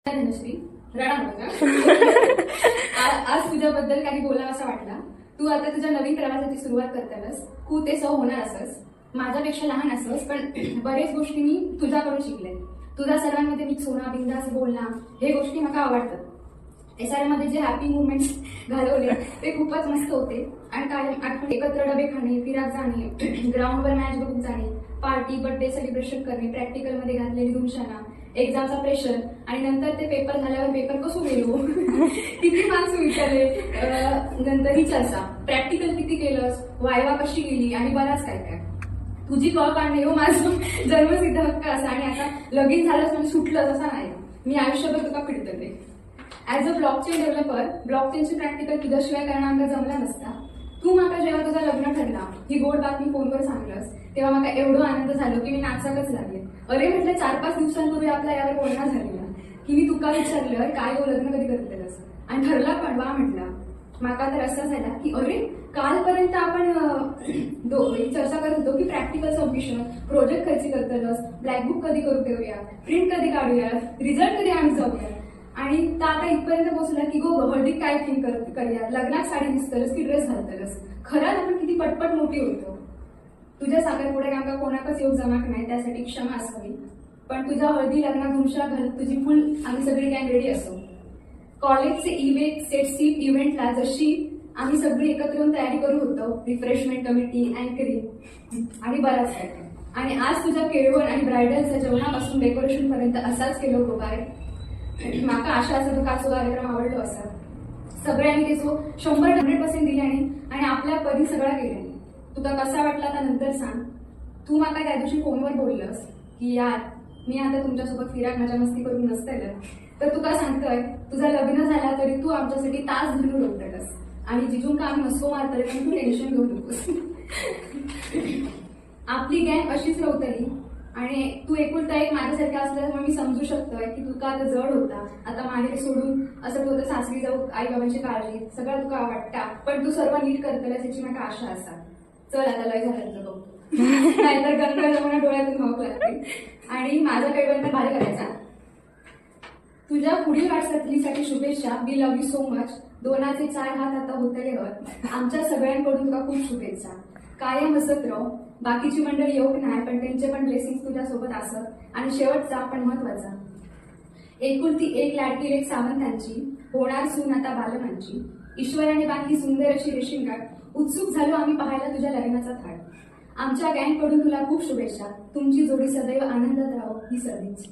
धनश्री राणा आज तुझ्याबद्दल काही बोलावं असं वाटला. तू आता तुझ्या नवीन प्रवासाची सुरुवात करतानास. तू ते सौ होणार असस, माझ्यापेक्षा लहान असस, पण बरेच गोष्टी मी तुझ्याकडून शिकले. तुझा सर्वांमध्ये मिक्स होणं, बिंदास बोलणं, हे गोष्टी मला आवडतात. SRM मध्ये जे हॅपी मुवमेंट्स घालवले ते खूपच मस्त होते. आणि कायम आठवण एकत्र डबे खाणे, फिरात जाणे, ग्राउंडवर मॅच बघून जाणे, पार्टी, बर्थडे सेलिब्रेशन करणे, प्रॅक्टिकल मध्ये घातलेली धुमशाना, एक्झामचा प्रेशर, आणि नंतर ते पेपर झाल्यावर पेपर कसं गेलो, किती मार्क्स विचारले, नंतर ही चर्चा, प्रॅक्टिकल किती केलंस, वायवा कशी गेली, आणि बराच काय काय. तुझी कळ काढणे हो माझं जन्मसिद्ध हक्क असा. आणि आता लगीन झालंच म्हणजे सुटलंच असा नाही. मी आयुष्यभर तुका पिडतले. ॲज अ ब्लॉकचेन डेव्हलपर, ब्लॉकचेनची प्रॅक्टिकल तुझ्याशिवाय करणं आमका जमला नसता. तू माका जेव्हा तुझं लग्न ठरला, ही गोड बातमी फोनवर सांगलंस, तेव्हा माका एवढं आनंद झालो की मी नाचाकच लागले. अरे म्हटलं 4-5 दिवसांपूर्वी आपला यावर बोलणं झालेला की मी तुका विचारलं काय हो लग्न कधी करतेस, आणि ठरला पण वा म्हटला. माका तर असं झाला की अरे कालपर्यंत आपण चर्चा करत होतो की प्रॅक्टिकल सबमिशन, प्रोजेक्ट कधी करतलस, ब्लॅकबुक कधी करू देऊया, प्रिंट कधी काढूया, रिझल्ट कधी आम्ही जाऊया, आणि आता इथपर्यंत पोहोचला की गो हळदीत काय थिंक करूया, लग्नात साडी दिसतलस की ड्रेस घालतलस. खरंच आपण किती पटपट मोठी होतो. तुझ्या साखरपुड्यात आमका कोणाकच योग जमाक नाही, त्यासाठी क्षमा असावी. पण तुझ्या हळदी लग्नात धुमशा घालत तुझी फुल आम्ही सगळी गँग रेडी असो. कॉलेजचे इव्हेंट सेटसीट इव्हेंटला जशी आम्ही सगळी एकत्र येऊन तयारी करू होतो, रिफ्रेशमेंट कमिटी, अँकरिंग, आणि बराच काय. आणि आज तुझ्या केळवण आणि ब्रायडलच्या जेवणापासून डेकोरेशन पर्यंत असाच केलो हो काय. माका आशा असं तो काचो कार्यक्रम आवडलो असा. सगळ्यांनी त्याचो 100% दिल्याने आणि आपल्या परी सगळा केल्याने. तुका कसा वाटला तर नंतर सांग. तू माका त्या दिवशी फोनवर बोललंस की यार मी आता तुमच्यासोबत फिराक मजा मस्ती करून नसतेल, तर तुका सांगतोय तुझं लग्न झाला तरी तू आमच्यासाठी तास धरून रोखतस, आणि जिजून काम नसतो मारतले पण तू टेन्शन घेऊ नकोस. आपली गँग अशीच रवतली. आणि तू एकुलता एक माझ्यासारखा असल्यामुळे मी समजू शकतोय की तुका आता जड होता. आता माहेरी सोडून असं तू आता सासरी जाऊ, आई बाबांची काळजी सगळं तुका वाटता, पण तू सर्व नीट करतलास याची मला आशा असा. चल आता लय झालं बघ, नाहीतर गंगा जमुना डोळ्यातून भाऊ लागते. आणि माझा कैवंत भारी करायचा. तुझ्या पुढील वाटचालीसाठी शुभेच्छा. We love you so much. 2चे 4 हात आता होतले हत. आमच्या सगळ्यांकडून तुला खूप शुभेच्छा. कायम हसत राह. बाकीची मंडळी येऊक नाही, पण त्यांचे पण ब्लेसिंग तुझ्यासोबत असत. आणि शेवटचा पण महत्वाचा, एकुलती एक लाडकी लेक सावंतांची, होणार सून आता बालकांची. ईश्वराने बांधली सुंदर अशी रेशीमगाठ. उत्सुक झालो आम्ही पाहायला तुझ्या लग्नाचा थाट. आमच्या गँगकडून तुला खूप शुभेच्छा. तुमची जोडी सदैव आनंदात राहो ही सदिच.